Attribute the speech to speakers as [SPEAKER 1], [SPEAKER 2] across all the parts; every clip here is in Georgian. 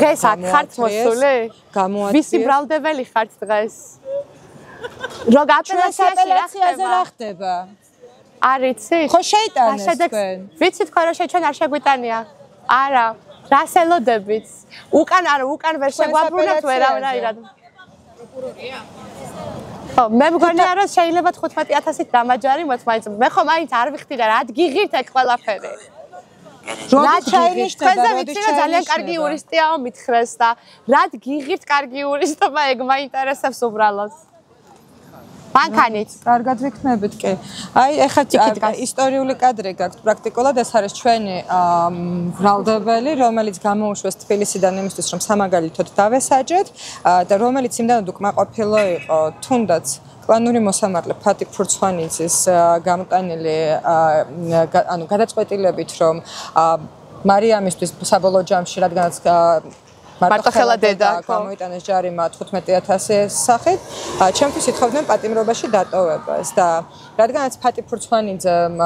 [SPEAKER 1] დღეს აქ ხართ მოსული?
[SPEAKER 2] გამოაწვიეს.
[SPEAKER 1] ვისი ბრალდებელი ხართ დღეს? რო
[SPEAKER 2] აპელაციაზე რა ხდება?
[SPEAKER 1] არ იცით?
[SPEAKER 2] ხო შეიტანეს თქვენ.
[SPEAKER 1] ვიცით თქვენ რომ ჩვენ არ შეგვიტანია? არა, რას ელოდებით? უკან ვერ შეგვაბრუნებთ ვერავნაირად. ხო, მე მგონია რომ შეიძლება 15,000-ით დამაჯარიმოთ, მაინც მე ხომ მაინც არ ვიხდი და რა გიღირთ ეგ ყველაფერი.
[SPEAKER 2] როდის ჩაინიშნება,
[SPEAKER 1] როდის ძალიან კარგი იურისტიაო მითხრეს და რად გიღირთ კარგი იურისტობა, ეგ მაინტერესებს უბრალოდ. მანქანით.
[SPEAKER 2] კარგად ვიქნებით კი. აი, ეხლა ისტორიული კადრი გაქვთ პრაქტიკულად, ეს არის ჩვენი ბრალდებელი, რომელიც გამოუშვეს თბილისიდან იმისთვის, რომ სამაგალითოდ დავესაჯეთ და რომელიც იმდანად უკმაყოფილო იყო, თუნდაც კლანური მოსამართლე ფატი ფურცხვანიძის გამოტანილი გადაწყვეტილებით, რომ მარიამისთვის საბოლოო ჯამში, რადგანაც მარტოხელა დედა გამოიტანეს ჯარიმა 15,000-ის სახით, ჩემთვის ითხოვდნენ პატიმრობაში დატოვებას და რადგანაც ფატი ფურცხვანიძემ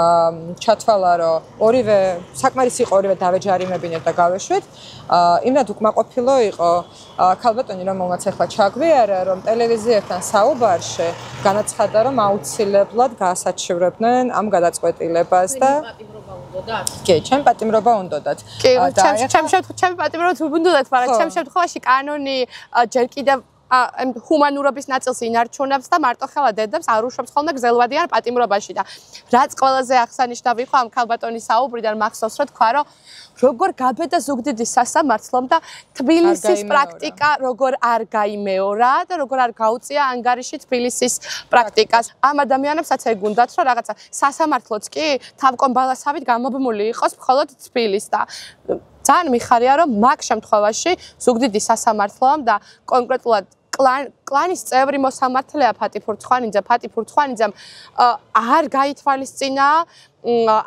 [SPEAKER 2] ჩათვალა, რომ ორივე საკმარისი იყო ორივე დავეჯარიმებინეთ და გავეშვით, იმდანად უკმაყოფილო იყო ქალბატონი, რომელმაც ახლა ჩაგვიარა, რომ ტელევიზიასთან საუბარში განაცხადა, რომ აუცილებლად გაასაჩივრებდნენ ამ გადაწყვეტილებას და კი, ჩემ პატიმრობა უნდოდათ.
[SPEAKER 1] კი, ჩემ პატიმრობაც უნდოდათ, მაგრამ ჩემ შემთხვევაში კანონი ჯერ კიდევ ჰუმანურობის ნაწილს ინარჩუნებს და მარტოხელა დედებს არ უშვებს ხოლმე გზელვადიან პატიმრობაში და რაც ყველაზე აღსანიშნავი იყო ამ ქალბატონის საუბრიდან მახსოვს რომ თქვა რომ როგორ გაბედა ზუგდიდის სასამართლომ და თბილისის პრაქტიკა როგორ არ გაიმეორა და როგორ არ გაუწია ანგარიში თბილისის პრაქტიკას. ამ ადამიანებსაც ეგ უნდათ რომ რაღაცა სასამართლოც კი თავკომბალასავით გამობმული იყოს მხოლოდ თბილის და ძალიან მიხარია რომ მაგ შემთხვევაში ზუგდიდის სასამართლომ და კონკრეტულად კლანის წევრი მოსამართლეა ფატი ფურცხვანიძემ არ გაითვალისწინა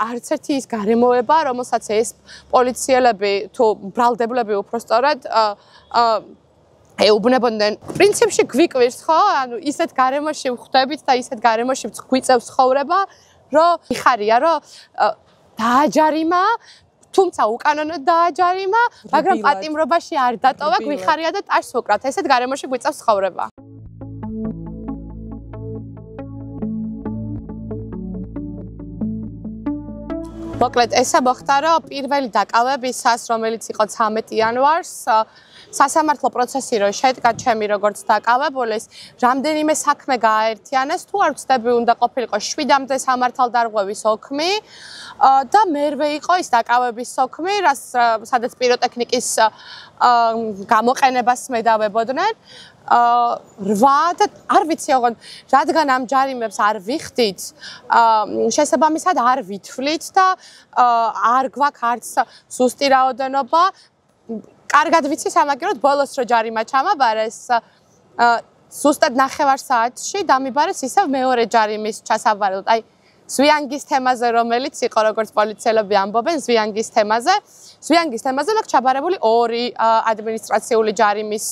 [SPEAKER 1] არც ერთი ის გარემოება, რომელსაც ეს პოლიციელები თუ ბრალდებლები უпростоრად ეუბნებოდნენ. პრინციპში გვიკვირს ხო, ანუ ისეთ გარემოში ვხვდებით და ისეთ გარემოში გვიწევს ცხოვრება, რომ მიხარია რომ დააჯარიმა თუმცა უკანონოდ დააჯარიმა, მაგრამ პატიმრობაში არ დატოვა, გვიხარია და ტაშს უკრავთ. ესეთ გარემოში გვიწევს ცხოვრება. მოკლედ, ესა მოხდა, რომ პირველი დაკავებისას, რომელიც იყო 13 იანვარს, სასამართლო პროცესი რო შედგა ჩემი როგორც დაკავებულის, რამდენიმე საქმე გააერთიანეს, თუ არ ვცდები უნდა ყოფილიყო 7-მდე სამართალდარღვევის ოქმი და მერვე იყო ის დაკავების ოქმი, სადაც პიროტექნიკის გამოყენებას მედავებოდნენ. 8 და არ ვიცი ოღონდ რადგან ამ ჯარიმებს არ ვიხდით, შესაბამისად არ ვითვლით და არ გვაქვს არც ზუსტი რაოდენობა. კარგად ვიცი სამაგიეროდ ბოლოს რო ჯარიმა ჩამაბარეს, ზუსტად 9 საათში დამიბარეს ისევ მეორე ჯარიმის ჩასაბარებლად. აი ზვიანგის თემაზე, რომელიც იყო როგორც პოლიციელები ამბობენ, ზვიანგის თემაზე მაქვს ჩაბარებული 2 ადმინისტრაციული ჯარიმის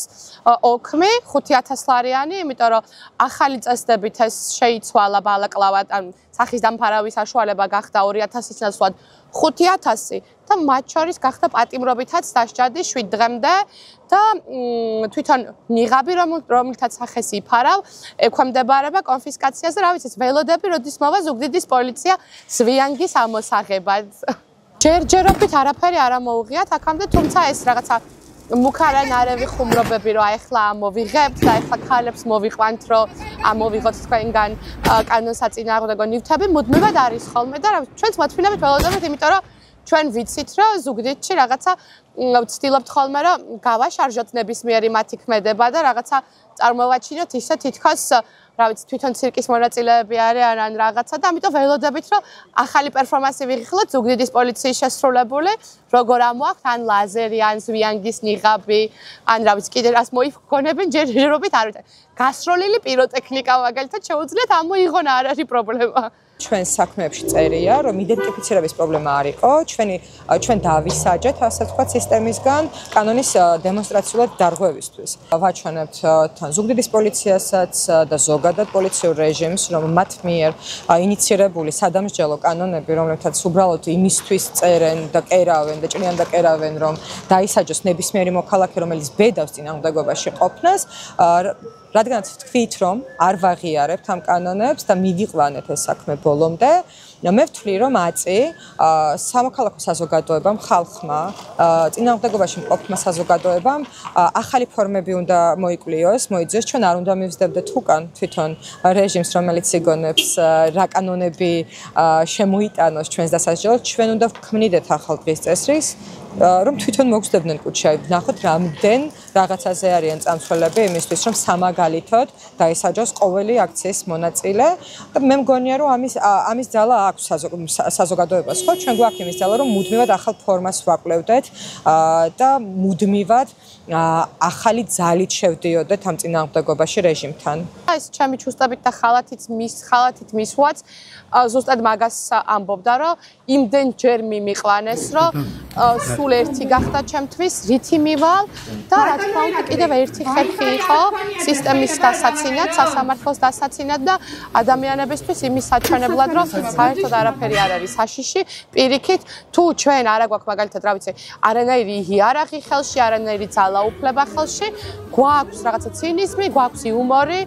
[SPEAKER 1] ოქმი, 5,000 ლარიანი, იმიტომ რომ ახალი წესდებით ეს შეიცვალა ბალაკლავად, ან სახის დამფარავის საშუალება გახდა 2,000-ის ნაცვლად 5,000 და მათ შორის გახდა პატიმრობითაც დასჯადი 7 დღემდე და თვითონ ნიღაბი, რომელთაც სახეს იფარავ, ექვემდებარება კონფისკაციაზე, რა ვიცი, ველოდები, როდის მოვა ზუგდიდის პოლიცია ზვიანგის ამოსაღებად. ჯერჯერობით არაფერი არ ამოუღიათ აქამდე, თუმცა ეს რაღაცა მუქარანარევი ხუმრობები, რომ ახლა ამოვიღებთ და ახლა ქალებს მოვიყვანთ, რომ ამოვიღოთ თქვენგან კანონსაწინააღმდეგო ნივთები, მუდმივად არის ხოლმე და ჩვენც მოთმინებით ველოდებით, იმიტომ რომ ჩვენ ვიცით, რომ ზუგდიდში რაღაცა ვცდილობთ ხოლმე, რომ გავაშარჟოთ ნებისმიერი მათი ქმედება და რაღაცა წარმოვაჩინოთ ისე თითქოს რა ვიცი, თვითონ ცირკის მონაწილეები არიან ან რაღაცა და ამიტომ ველოდებით, რომ ახალი პერფორმანსი ვიღიხილოთ ზუგდიდის პოლიციის შესრულებული, როგორ ამოაქვთ ან ლაზერი, ან ზვიანგის ნიღაბი, ან რა ვიცი, კიდე რას მოიგონებენ, ჯერჯერობით არ ვიცი. გასროლილი პიროტექნიკა მაგალითად შეუძლიათ ამოიღონ, არ არის პრობლემა.
[SPEAKER 2] ჩვენ საქმეებში წერია, რომ იდენტიფიცირების პრობლემა არ იყო, ჩვენ დავისაჯეთ, ასე ვთქვათ, სისტემისგან კანონის დემონსტრაციულად დარღვევისთვის. ვაჩვენებთ თან ზუგდიდის პოლიციასაც და ზოგადად პოლიციურ რეჟიმს, რომ მათ მიერ ინიცირებული სადამსჯელო კანონები, რომლებთაც უბრალოდ იმისთვის წერენ და კერავენ და ჭრიან და კერავენ, რომ დაისაჯოს ნებისმიერი მოქალაქე, რომელიც ბედავს წინააღმდეგობაში ყოფნას, რადგანაც ვთქვით, რომ არ ვაღიარებთ ამ კანონებს და მივიყვანეთ ეს საქმე ბოლომდე, მე ვთვლი, რომ აწი სამოქალაქო საზოგადოებამ, ხალხმა, წინააღმდეგობაში მყოფმა საზოგადოებამ ახალი ფორმები უნდა მოიკვლიოს, მოიძიოს, ჩვენ არ უნდა მივსდებდეთ უკან თვითონ რეჟიმს, რომელიც იგონებს რა კანონები შემოიტანოს ჩვენს დასაჯელოდ, ჩვენ უნდა ვქმნიდეთ ახალ დღის წესრიგს, რომ თვითონ მოგხსნებდნენ კუჩა, ნახოთ რამდენ რაღაცაზე არიან წამსვლელები იმისთვის, რომ სამაგალითოდ დაისაჯოს ყოველი აქციის მონაწილე და მე მგონია, რომ ამის ძალა აქვს საზოგადოებას, ხო? ჩვენ გვაქვს იმის ძალა, რომ მუდმივად ახალ ფორმას ვაკვლევდეთ და მუდმივად ახალი ძალით შევდიოდეთ ამ წინააღმდეგობაში რეჟიმთან.
[SPEAKER 1] ეს ჩემი ჩუსტებით და ხალათით მისვაც ზუსტად მაგას ამბობდა, რომ იმდენჯერ მიმიყვანეს, რომ სულ ერთი გახდა ჩემთვის, რითი მივალ და რა თქმა უნდა კიდევ ერთი ხერხი იყო სისტემის დასაცინად, სასამართლოს დასაცინად და ადამიანებისთვის იმის საჩვენებლად, რომ საერთოდ არაფერი არ არის საშიში, პირიქით, თუ ჩვენ არა გვაქვს მაგალითად, რა ვიცი, არანაირი იარაღი ხელში, არანაირი ძალაუფლება ხელში, გვაქვს რაღაცა ცინიზმი, გვაქვს იუმორი,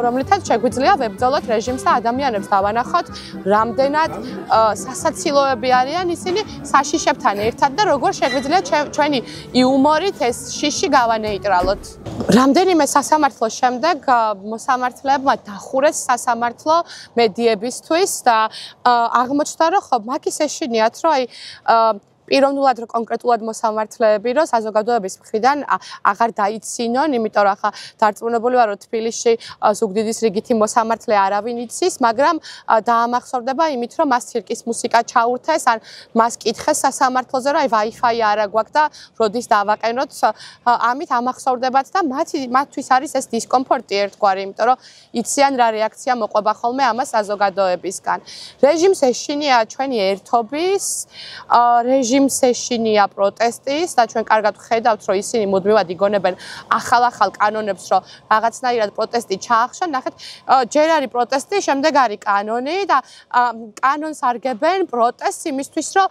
[SPEAKER 1] რომლითაც შეგვიძლია ვებრძოლოთ რეჟიმს და ადამიანებს დავანახოთ, რამდენად სასაცილოები არიან ისინი საშიშებთან ერთად და როგორ შეგვიძლია ჩვენი იუმორით ეს შიში გავანეიტრალოთ. რამდენიმე სასამართლოს შემდეგ მოსამართლეებმა დახურეს სასამართლო მედიებისთვის და აღმოჩნდა, რომ ხო, მაგის ეშინიათ, რომ აი პიროვნულად რო კონკრეტულად მოსამართლეები რო საზოგადოების მხრიდან აღარ დაიცინონ, იმიტომ რომ ახლა დარწმუნებული ვარ, რომ თბილისში ზუგდიდის რიგითი მოსამართლე არავინ იცის, მაგრამ დაამახსოვრდება იმით, რომ მას ცირკის მუსიკა ჩაურთეს, ან მას კითხეს სასამართლოზე, რომ აი Wi-Fi არა გვაქვს და როდის დავაყენოთ, ამით ამახსოვრდებათ და მათთვის არის ეს დისკომფორტი ერთგვარი, იმიტომ რომ იციან რა რეაქცია მოყვება ხოლმე ამას საზოგადოებისგან. რეჟიმს ეშინია ჩვენი ერთობის, რეჟიმს ეშინია პროტესტის და ჩვენ კარგად ვხედავთ, რომ ისინი მუდმივად იგონებენ ახალ კანონებს, რომ რაღაცნაირად პროტესტი ჩაახშონ. ნახეთ, ჯერ არის პროტესტი, შემდეგ არის კანონი და კანონს არგებენ პროტესტს იმისთვის, რომ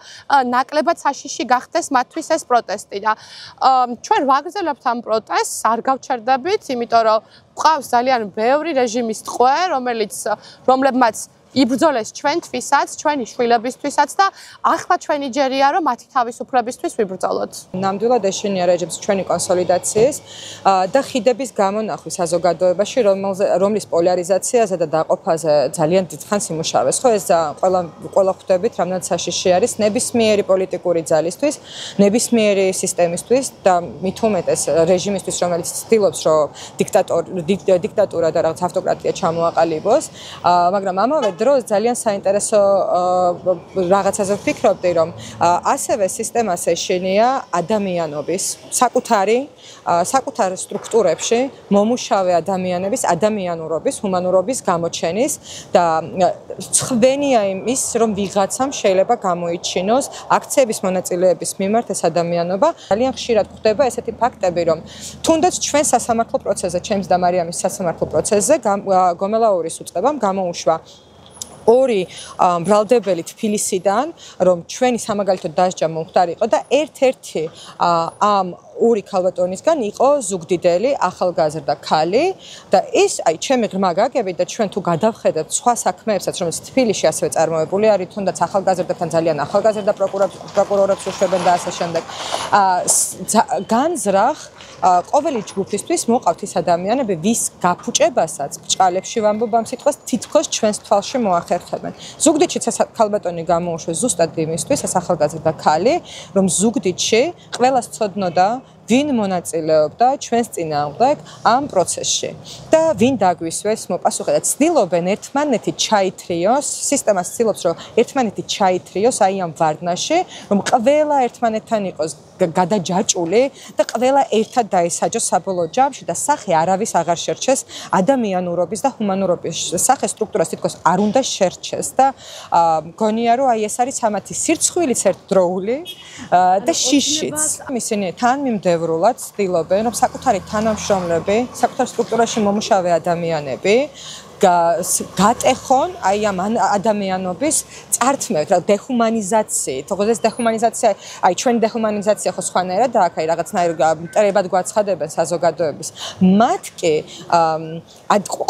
[SPEAKER 1] ნაკლებად საშიში გახდეს მათთვის ეს პროტესტი და ჩვენ ვაგრძელებთ ამ პროტესტს, არ გავჩერდებით, იმიტომ რომ გვყავს ძალიან ბევრი რეჟიმის ტყვე, რომლებმაც იბრძოლეს ჩვენთვისაც, ჩვენი შვილებისთვისაც და ახლა ჩვენი ჯერია, რომ მათი თავისუფლებისთვის ვიბრძოლოთ.
[SPEAKER 2] ნამდვილად ეშინია რეჟიმს ჩვენი კონსოლიდაციის და ხიდების გამონახვის საზოგადოებაში, რომლის პოლარიზაციაზე და დაყოფაზე ძალიან დიდხანს იმუშავეს. ხო, ეს ყველა ხვდებით, რამდენად საშიში არის ნებისმიერი პოლიტიკური ძალისთვის, ნებისმიერი სისტემისთვის და მით უმეტეს რეჟიმისთვის, რომელიც ცდილობს, რომ დიქტატურა და რაღაც ავტოკრატია ჩამოაყალიბოს, მაგრამ ამავე დროს ძალიან საინტერესო რაღაცაზე ვფიქრობდი, რომ ასევე სისტემას ეშინია ადამიანობის საკუთარ სტრუქტურებში მომუშავე ადამიანების ადამიანურობის, ჰუმანურობის გამოჩენის და ხვდენია იმის, რომ ვიღაცამ შეიძლება გამოიჩინოს აქციების მონაწილეების მიმართ ეს ადამიანობა. ძალიან ხშირად ხდება ესეთი ფაქტები, რომ თუნდაც ჩვენ სასამართლო პროცესზე, ჩემს და მარიამის სასამართლო პროცესზე გომელაურის უწყებამ გამოუშვა ორი ბრალდებელი თბილისიდან, რომ ჩვენი სამაგალითო დასჯა მომხდარიყო და ერთ-ერთი ამ ორი ქალბატონისგან იყო ზუგდიდელი ახალგაზრდა ქალი და ის, აი, ჩემი ღრმა გაგებით და ჩვენ თუ გადავხედებთ სხვა საქმეებსაც, რომელიც თბილისში ასევე წარმოებული არის, თუნდაც ახალგაზრდებთან ძალიან ახალგაზრდა პროკურორებს უშვებენ და ასე შემდეგ. განზრახ ყოველი ჯგუფისთვის მოყავთ ის ადამიანები, ვის გაფუჭებასაც ბჭყალებში ვამბობ ამ სიტყვას, თითქოს ჩვენს თვალში მოახერხებენ. ზუგდიდშიც ეს ქალბატონი გამოუშვეს ზუსტად იმისთვის, ეს ახალგაზრდა ქალი, რომ ზუგდიდში ყველას ცოდნოდა ვინ მონაწილეობდა ჩვენს წინააღმდეგ ამ პროცესში და ვინ დაგვისვეს მოპასუხე და ცდილობენ ერთმანეთი ჩაითრიოს, სისტემას ცდილობს, რომ ერთმანეთი ჩაითრიოს აი ამ ვარდნაში, რომ ყველა ერთმანეთთან იყოს გადაჯაჭული და ყველა ერთად დაისაჯოს საბოლოო ჯამში და სახე არავის აღარ შერჩეს ადამიანურობის და ჰუმანურობის სახე სტრუქტურას თითქოს არ უნდა შერჩეს და მგონია რომ აი ეს არის ამათი სირცხვილიც ერთდროული და შიშიც ისინი თანმიმდევრულად ცდილობენ რომ საკუთარი თანამშრომლები საკუთარ სტრუქტურაში მომუშავე ადამიანები გატეხონ აი ამ ადამიანობის წართმევთ რა დეჰუმანიზაციით როგორც ეს დეჰუმანიზაცია აი ჩვენი დეჰუმანიზაცია ხო სხვანაირად აქ აი რაღაცნაირ მტერებად გვაცხადებენ საზოგადოების მათ კი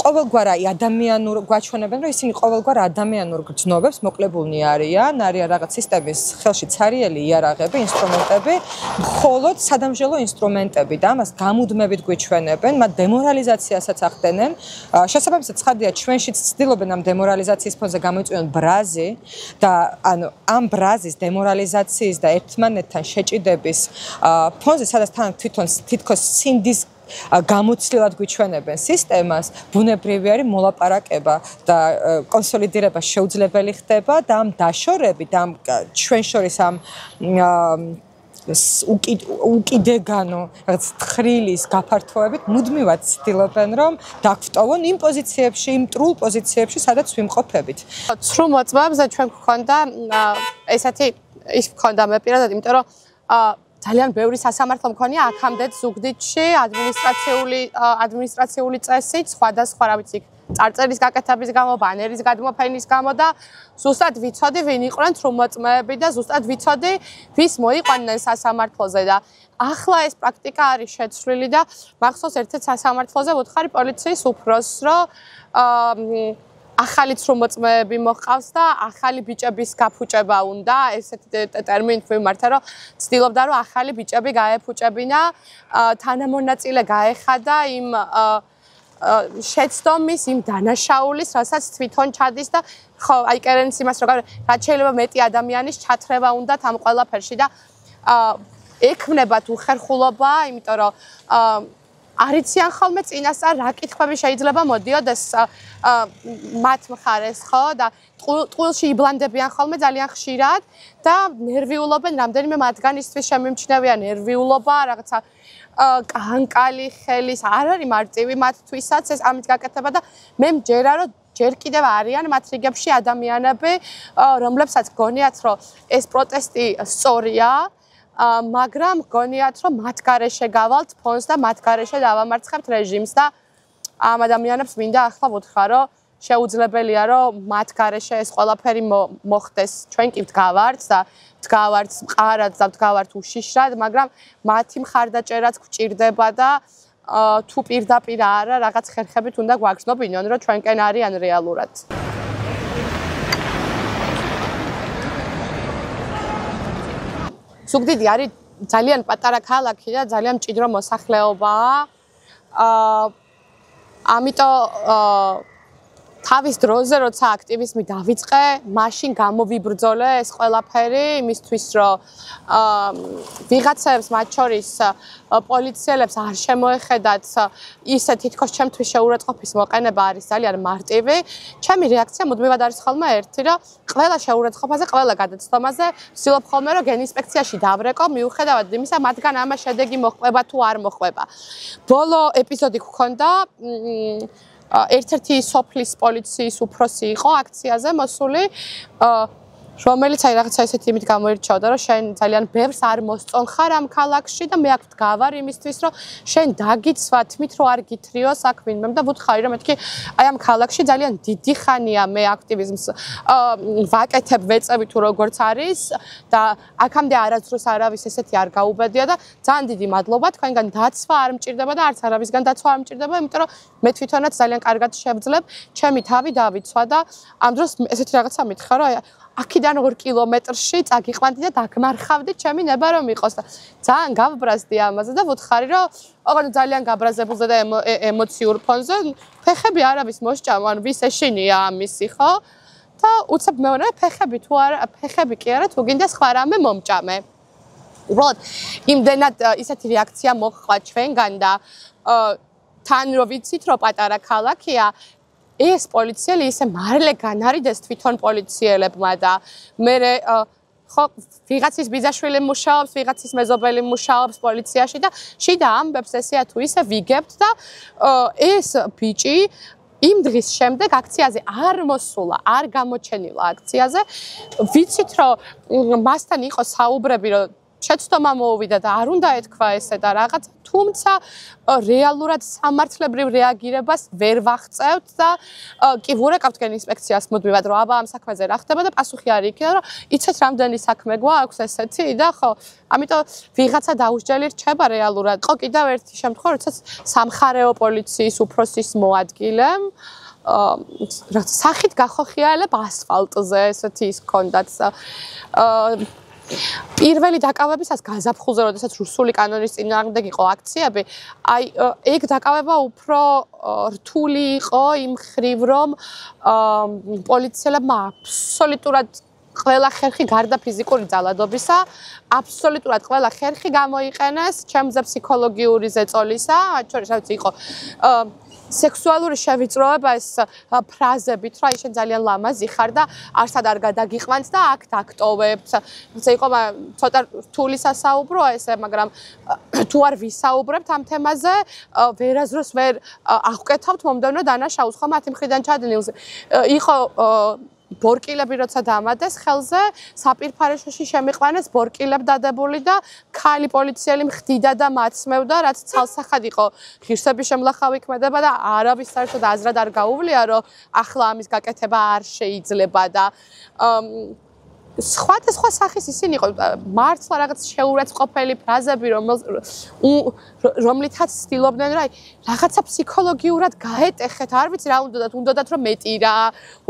[SPEAKER 2] ყოველგვარ აი ადამიანურ გვაჩვენებენ რომ ისინი ყოველგვარ ადამიანურ გრძნობებს მოკლებულნი არიან რაღაც სისტემის ხელში ცარიელი იარაღები ინსტრუმენტები მხოლოდ სადამჟელო ინსტრუმენტები და ამას გამუდმებით გვიჩვენებენ მათ დემორალიზაციასაც ახდენენ შესაბამისად ჩვენშიც ცდილობენ ამ დემორალიზაციის ფონზე გამოიწვიონ ბრაზი და ანუ ამ ბრაზის დემორალიზაციის და ერთმანეთთან შეჭიდების ფონზე სადაც თან თვითონ თითქოს სინდის გამოცდილად გვიჩვენებენ სისტემას ბუნებრივი არის მოლაპარაკება და კონსოლიდირება შეუძლებელი ხდება და ამ დაშორებით ამ ჩვენ შორის ამ უკიდეგანო რაღაც თხრილის გაფართოებით მუდმივად ცდილობენ რომ დაგვტოვონ იმ პოზიციებში, იმ მტრულ პოზიციებში, სადაც ვიმყოფებით.
[SPEAKER 1] ცრუ მოწმეებზე ჩვენ გქონდა ესეთი ის გქონდა მე პირადად, იმიტომ რომ ძალიან ბევრი სასამართლო მქონია აქამდე ზუგდიდში ადმინისტრაციული წესით, სხვადასხვა რა ვიცი წარწერის გაკეთების გამო, ბანერის გადმოფენის გამო და ზუსტად ვიცოდი ვინ იყვნენ თრუმოწმეები და ზუსტად ვიცოდი ვის მოიყვანენ სასამართლოზე და ახლა ეს პრაქტიკა არის შეცვლილი და მახსოვს ერთ-ერთ სასამართლოზე ვუთხარი პოლიციის უფროსს რომ ახალი თრუმოწმეები მოყავს და ახალი ბიჭების გაფუჭება უნდა ესეთი ტერმინით ვიმართა რომ ცდილობდა რომ ახალი ბიჭები გაეფუჭებინა თანამონაწილე გაეხადა იმ შეცდომის იმ დანაშაულის, რასაც თვითონ ჩადის და ხო, აი კერენის იმას რომ რაც შეიძლება მეტი ადამიანის ჩათრევა უნდათ ამ ყველაფერში და ექმნებათ უხერხულობა, იმიტომ რომ არიციან ხოლმე წინასწარ რა კითხვები შეიძლება მოდიოდეს მათ მხარეს, ხო? და ტყუილში იბლანდებიან ხოლმე ძალიან ხშირად და ნერვიულობენ, რამდენიმე მათგანისთვის შემიმჩნევია ნერვიულობა, რაღაცა კანკალი ხელის არ არის მარტივი მათთვისაც ეს ამით გაკეთება და მე მჯერა რომ ჯერ კიდევ არიან მათ რიგებში ადამიანები რომლებსაც გონიათ რომ ეს პროტესტი სწორია მაგრამ გონიათ რომ მათ გარეშე გავალთ ფონს და მათ გარეშე დავამარცხებთ რეჟიმს და ამ ადამიანებს მინდა ახლა ვუთხარო შეუძლებელია რომ მათ გარეშე ეს ყველაფერი მოხდეს ჩვენ კი ვდგავართ და ვდგავართ მყარად და ვდგავართ უშიშრად მაგრამ მათი მხარდაჭერაც გვჭირდება და თუ პირდაპირ არა რაღაც ხერხებით უნდა გვაგრძნობინონ რომ ჩვენკენ არიან რეალურად ზუგდიდი არის ძალიან პატარა ქალაქი და ძალიან მჭიდრო მოსახლეობაა ამიტომ თავის დროზე როცა აქტივიზმი დავიწყე, მაშინ გამოვიბრძოლე ეს ყველაფერი იმისთვის, რომ ვიღაცებს მათ შორის პოლიციელებს არ შემოეხედათ ისე თითქოს ჩემთვის შეურაცხყოფის მოყენება არის ძალიან მარტივი. ჩემი რეაქცია მუდმივად არის ხოლმე ერთი, რომ ყველა შეურაცხყოფაზე, ყველა გადაცდომაზე ვცდილობ ხოლმე რომ გენინსპექციაში დავრეკო, მიუხედავად იმისა, მათგან ამას შედეგი მოხდება თუ არ მოხდება. ბოლო ეპიზოდი გქონდა ერთ-ერთი სოფლის პოლიციის უფროსი იყო აქციაზე მოსული, რომელიც აი რაღაცა ესეთი იმით გამოირჩეოდა, რომ შენ ძალიან ბევრს არ მოსწონ ხარ ამ ქალაქში და მე აქ ვდგავარ იმისთვის, რომ შენ დაგიცვა თმით რომ არ გითრიოს აქ ვინმე და ვუთხარი რომ მეთქი აი ამ ქალაქში ძალიან დიდი ხანია მე აქტივიზმს ვაკეთებ, ვეწევი თუ როგორც არის და აქამდე არასდროს არავის ესეთი არ გაუბედია და ძალიან დიდი მადლობა თქვენგან დაცვა არ მჭირდება და არც არავისგან დაცვა არ მჭირდება, იმიტომ რომ მე თვითონაც ძალიან კარგად შევძლებ, ჩემი თავი დავიცვა და ამ დროს ესეთი რაღაცა მითხრა რომ აქედან 2 კილომეტრში წაგიყვანდი და დაგმარხავდი ჩემი ნება რომ იყოს და ძალიან გავბრაზდი ამაზე და ვუთხარი რომ ოღონდ ძალიან გაბრაზებულზე და ემოციურ ფონზე ფეხები არავის მოსჭამ ან ვის ეშინია ამისი ხო და უცებ მეორე ფეხები თუ არა ფეხები კი არა თუ გინდა სხვა რამე მომჭამე უბრალოდ იმდენად ისეთი რეაქცია მოხდა ჩვენგან და თან რო ვიცით რომ პატარა ქალაქია ეს პოლიციელი ისე მარილე განარიდეს თვითონ პოლიციელებმა და მე ხო ვიღაცის ბიძაშვილი მუშაობს, ვიღაცის მეზობელი მუშაობს პოლიციაში და შიდა ამბებს ესეა თუ ისე ვიგებთ და ეს ბიჭი იმ დღის შემდეგ აქციაზე არ მოსულა, არ გამოჩენილა აქციაზე. ვიცით რომ მასთან იყო საუბრები, რომ შეცდომა მოუვიდა და არ უნდა ეთქვა ესე და რაღაც, თუმცა რეალურად სამართლებრივ რეაგირებას ვერ ვაღწევთ და კი ვურეკავთ ინსპექციას მუდმივად, რომ აბა ამ საქმეზე რა ხდება და პასუხი არ იქნება, რომ იცით რამდენი საქმე გვაქვს ესეთი და ხო, ამიტომ ვიღაცა დაუსჯელი რჩება რეალურად. ხო, კიდევ ერთი შემთხვევა, როდესაც სამხარეო პოლიციის უფროსის მოადგილემ სახით გახოხიალებ ასფალტზე, ესეთი ის ჰქონდათ. პირველი დაკავებისას გაზაფხულზე, როდესაც რუსული კანონის წინააღმდეგ იყო აქციები, აი ეგ დაკავება უფრო რთული იყო იმ ხრივ, რომ პოლიციელებმა აბსოლუტურად ყველა ხერხი გარდა ფიზიკური ძალადობისა, აბსოლუტურად ყველა ხერხი გამოიყენეს ჩემზე ფსიქოლოგიური ზეწოლისა, მათ შორის რაც იყო სექსუალური შევიწროება ეს ფრაზებით, რომ აი შენ ძალიან ლამაზი ხარ და არსად არ გადაგიყვანს და აქ დაგტოვებთ. ესე იყო ცოტა რთული სასაუბრო ესე, მაგრამ თუ არ ვისაუბრებთ ამ თემაზე, ვერაზროს ვერ აღკვეთავთ მომდევნო დანაშაულს, ხო მათი მხრიდან ჩადენილს. იყო ბორკილები როცა დამადეს ხელზე, საპირფარეშოში შემიყვანეს ბორკილებ დადებული და ქალი პოლიციელი მხდიდა და მაცმევდა, რაც ცალსახად იყო ღირსების შემლახავი ქმედება და არავის საერთოდ აზრად არ გაუვლია, რომ ახლა ამის გაკეთება არ შეიძლება და სხვადასხვა სახის ისინი იყო მართლა რაღაც შეურაცხყოფელი ფრაზები, რომლითაც ცდილობდნენ, რომ აი რაღაცა ფსიქოლოგიურად გაეტეხეთ, არ ვიცი რა უნდათ რომ მეტი რა,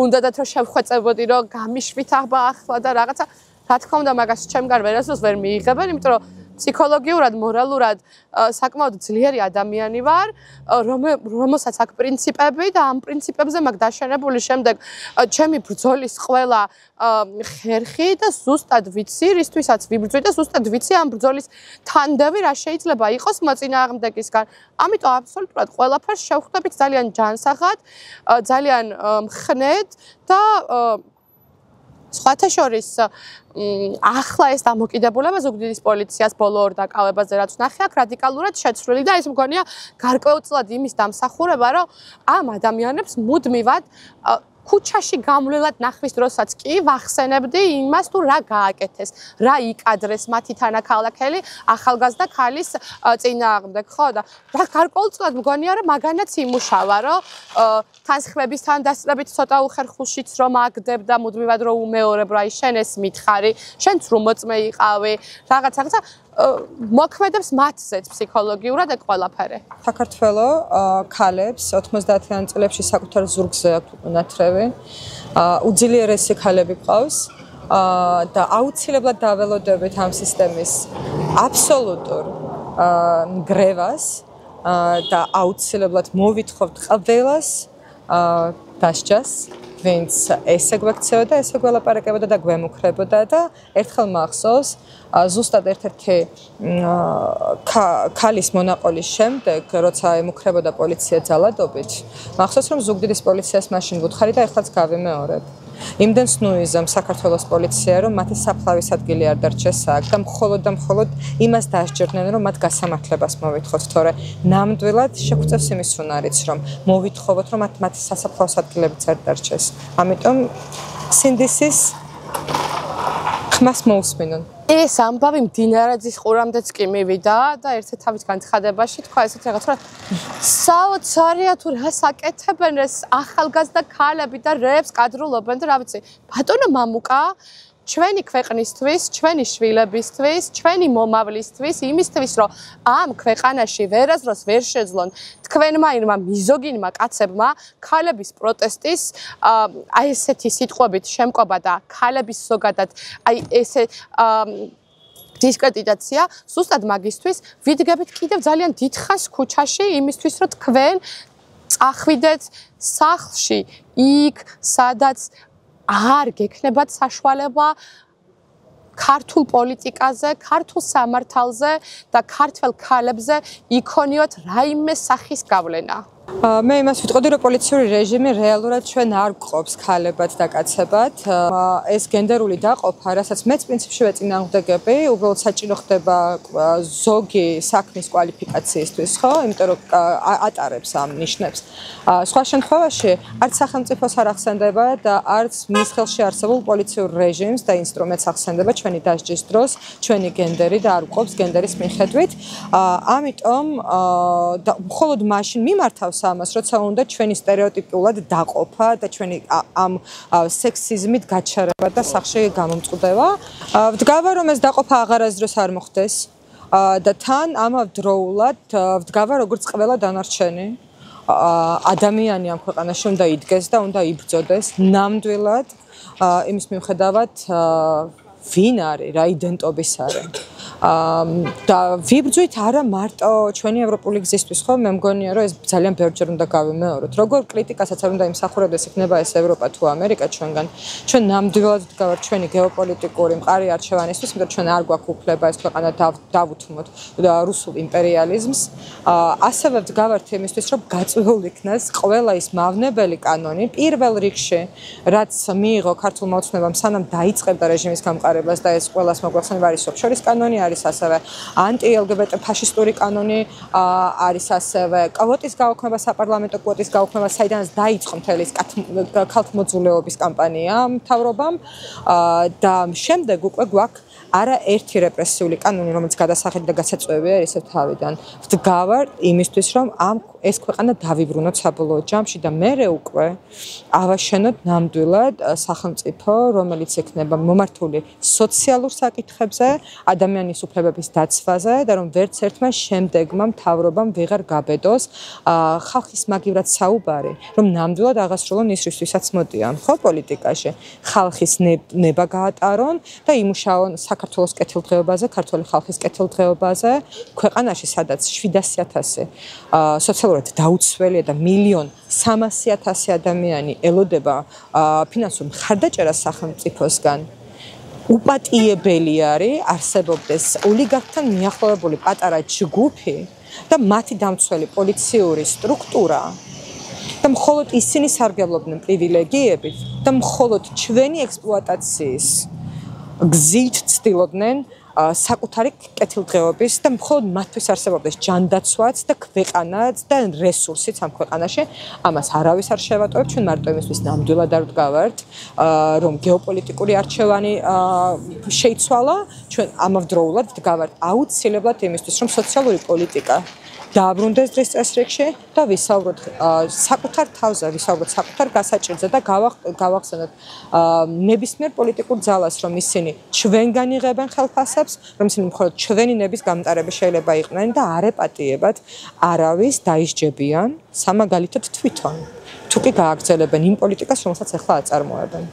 [SPEAKER 1] უნდათ რომ შევხვეწებოდი, რომ გამიშვით ახლა და რაღაცა, რა თქმა უნდა, მაგას ჩემგან ვერასდროს ვერ მიიღებენ, იმიტომ რომ ფსიქოლოგიურად, მორალურად საკმაოდ ძლიერი ადამიანი ვარ, რომელსაც აქვს პრინციპები და ამ პრინციპებზე მაქვს დაშენებული შემდეგ ჩემი ბრძოლის ყველა ხერხი და ზუსტად ვიცი, რისთვისაც ვიბრძვი და ზუსტად ვიცი ამ ბრძოლის თანდევი რა შეიძლება იყოს მოწინააღმდეგისგან. ამიტომ აბსოლუტურად ყველაფერს შევხვდებით ძალიან ჯანსაღად, ძალიან მხნედ და სხვათა შორის ახლა ეს დამოკიდებულება ზუგდიდის პოლიციას ბოლო ორ დაკავებაზე რაც ვნახე აქ რადიკალურად შეცვლილი და ეს მგონია გარკვეულწილად იმის დამსახურება, რომ ამ ადამიანებს მუდმივად ქუჩაში გამვლელად ნახვის დროსაც კი ვახსენებდი იმას, თუ რა გააკეთეს, რა იკადრეს მათი თანაქალაქელი ახალგაზრდა ქალის წინააღმდეგ, ხო და რა გარკვეულწილად მგონია, რომ მაგანაც იმუშავა, რომ თანხმებისთან დასწრებით ცოტა უხერხულშიც რომ აგდებ და მუდმივად რომ უმეორებ, რომ აი შენ ეს მითხარი, შენც რომ მოწმე იყავი, რაღაცა მოქმედებს მათზეც ფსიქოლოგიურად ეგ ყველაფერი.
[SPEAKER 2] საქართველოს ქალებს 90-იან წლებში საკუთარ ზურგზე აქვს ნათრევი. უძლიერესი ქალები ყავს და აუცილებლად დაველოდებით ამ სისტემის აბსოლუტურ ნგრევას და აუცილებლად მოვითხოვთ ყველას დასჯას, ვინც ესე გვექცეოდა, ესე გველაპარაკებოდა და გვემუქრებოდა და ერთხელ მახსოვს ზუსტად ერთ-ერთი ქალის მონაყოლის შემდეგ, როცა ემუქრებოდა პოლიცია ძალადობით, მახსოვს რომ ზუგდიდის პოლიციას მაშინ ვუთხარი და ეხლაც გავიმეორებ. იმდენ სნუიზამ საქართველოს პოლიცია, რომ მათი საფლავის ადგილი არ დარჩეს აქ და მხოლოდ იმას დასჯერდნენ, რომ მათ გასამართლებას მოვითხოვთ, თორე ნამდვილად შეგვწევს იმის უნარიც, რომ მოვითხოვოთ, რომ მათი სასაფლაოს ადგილებიც არ დარჩეს. ამიტომ სინდისის ხმას მოусმინონ.
[SPEAKER 1] ეს ამბავი მდინარაძის ყურამდეც კი მივიდა და ერთ თავის განცხადებაში თქვა ესეთ რაღაც, რომ საოცარია თუ რას აკეთებენ ეს ახალგაზრდა ქალები და რეებს კადრულობენ და რა ვიცი, ბატონო მამუკა, ჩვენი ქვეყნისთვის, ჩვენი შვილებისთვის, ჩვენი მომავლისთვის, იმისთვის, რომ ამ ქვეყანაში ვერაზროს ვერ შეძლონ თქვენმა ირმა მიზოგინმა კაცებმა ქალების პროტესტის აი ესეთი სიტყვებით შემკობა და ქალების ზოგადად აი ესე დისკრედიტაცია ზუსტად მაგისთვის ვიდგებით კიდევ ძალიან დიდხანს ქუჩაში იმისთვის, რომ თქვენ წახვიდეთ სახლში იქ, სადაც არ გექნებათ საშუალება ქართულ პოლიტიკაზე, ქართულ სამართალზე და ქართველ ქალებზე იქონიოთ რაიმე სახის გავლენა.
[SPEAKER 2] მე იმას ვიტყოდი, რომ პოლიციური რეჟიმი რეალურად ჩვენ არ გვყოფს ქალებად და კაცებად. ეს გენდერული დაყოფა, რასაც მეც პრინციპში ვეწინააღმდეგები, უბრალოდ საჭირო ხდება ზოგი საქმის კვალიფიკაციისთვის, ხო? იმიტომ რომ ატარებს ამ ნიშნებს. სხვა შემთხვევაში არც სახელმწიფოს არ ახსენდება და არც მის ხელში არსებულ პოლიციურ რეჟიმს და ინსტრუმენტს ახსენდება ჩვენი დასჯის დროს, ჩვენი გენდერი და არ გვყოფს გენდერის მიხედვით. ამიტომ მხოლოდ მაშინ მიმართავს ამას, როცა უნდა ჩვენი სტერეოტიპულად დაყოფა და ჩვენი ამ სექსიზმით გაჩერება და სახში გამომწყდება. ვდგავა, რომ ეს დაყოფა აღარასდროს არ მოხდეს და თან ამავდროულად ვდგავა, როგორც ყველა დანარჩენი ადამიანი ამ ქვეყანაში უნდა იდგეს და უნდა იბრძოდეს ნამდვილად იმის მიუხედავად ვინ არის, რა იდენტობის არის. და ვიბრძვით არა მარტო ჩვენი ევროპული გზისთვის, ხო? მე მგონია, რომ ეს ძალიან ბევრჯერ უნდა გავიმეოროთ. როგორ კრიტიკასაც არ უნდა იმსახურებდეს, იქნება ეს ევროპა თუ ამერიკა ჩვენგან. ჩვენ ნამდვილად ვდგავართ ჩვენი გეოპოლიტიკური მყარი არჩევანისთვის, იმიტომ ჩვენ არ გვაქვს უფლება ეს ქვეყანა დავუთმოთ რუსულ იმპერიალიზმს. ასევე ვდგავართ იმისთვის, რომ გაწვეულ იქნას ყველა ის მავნებელი კანონი, პირველ რიგში, რაც მიიღო ქართულმა ოცნებამ სანამ დაიწყებდა რეჟიმის გამყარებას და ეს ყველას მოგვახსენება არის სოფშორის კანონი, არის ასევე ანტი-LGBT ფაშისტური კანონი, არის ასევე კვოტის გაუქმება, საპარლამენტო კვოტის გაუქმება, საიდანაც დაიწყო მთელი ეს ქალთმოძულეობის კამპანია მთავრობამ და შემდეგ უკვე გვაქვს არა ერთი რეპრესიული კანონი, რომელიც გადასახადი და გასაწვევია ისევ თავიდან. ვდგავარ იმისთვის, რომ ეს ქვეყანა დავიბრუნოთ საბოლოო ჯამში და მერე უკვე ავაშენოთ ნამდვილად სახელმწიფო, რომელიც ექნება მომართული სოციალურ საკითხებზე, ადამიანის უფლებების დაცვაზე და რომ ვერც ერთმა შემდეგმა მთავრობამ ვეღარ გაბედოს ხალხის მაგივრად საუბარი, რომ ნამდვილად აღასრულონ ის რისთვისაც მოდიან, ხო, პოლიტიკაში. ხალხის ნება გაატარონ და იმუშაონ საქართველოს კეთილდღეობაზე, ქართული ხალხის კეთილდღეობაზე, ქვეყანაში, სადაც 700,000 სოციალურად დაუცველია და 1,300,000 ადამიანი ელოდება ფინანსურ მხარდაჭერას სახელმწიფოსგან. უპატიებელი არის არსებობდეს ოლიგარქთან მიახლოვებული პატარა ჯგუფი და მათი დამცველი პოლიციური სტრუქტურა და მხოლოდ ისინი სარგებლობდნენ პრივილეგიებით და მხოლოდ ჩვენი ექსპლუატაციის გზით ცდილობდნენ საკუთარი კეთილდღეობის და მხოლოდ მათთვის არსებობდეს ჯანდაცვაც და ქვეყანაც და რესურსიც ამ ქვეყანაში. ამას არავის არ შევატოვებ, ჩვენ მარტო იმისთვის ნამდვილად არ ვდგავართ, რომ გეოპოლიტიკური არჩევანი შეიცვალა, ჩვენ ამავდროულად ვდგავართ აუცილებლად იმისთვის, რომ სოციალური პოლიტიკა დააბრუნდეს დღის წესრიგში და ვისაუბროთ საკუთარ თავზე, ვისაუბროთ საკუთარ გასაჭირზე და გავახსენოთ ნებისმიერ პოლიტიკურ ძალას, რომ ისინი ჩვენგან იღებენ ხელფასებს, რომ ისინი მხოლოდ ჩვენი ნების გამტარები შეიძლება იყვნენ და არ ეპატიებათ არავის დაისჯებიან, სამაგალითოდ თვითონ. თუ კი გააგრძელებენ იმ პოლიტიკას, რომელსაც ახლა აწარმოებენ.